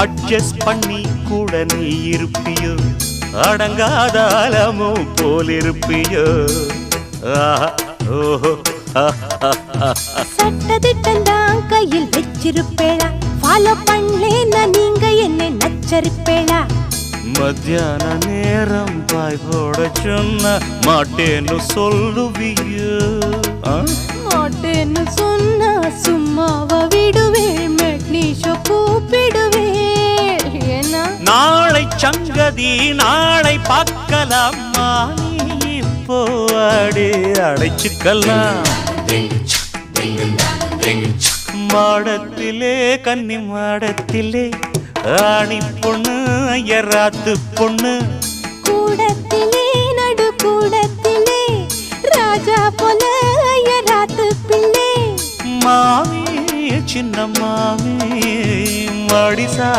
adjust பண்ணி கூட நீ இருப்பியோ அடங்காத அலமும் போல் இருப்பியோ ஓஹோ சட்டதிட்டம் கையில் வச்சிருப்பேளா ஃபாலோ பண்ணலேன்னா நீங்க என்ன நச்சரிப்பேளா மத்தியான நேரம் பாய் போட சொன்ன மாட்டேன்னு சொல்லுவியோ மாட்டேன்னு சொன்னா சும்மாவா விடுவேன் மெக்னீஷோ கூப்பிடுவேன் ஏன்னா நாளை சங்கதி நாளை பார்க்கலாமா நீ இப்போ அடி அடைச்சுக்கலாம் மாடத்திலே கன்னி மாடத்திலே ஆணி பொண்ணு ஐயராத்து பொண்ணு கூடத்திலே நடு கூடத்திலே ராஜா போல ஐயராத்து பிள்ளை மாமி சின்ன மாமி மடிசா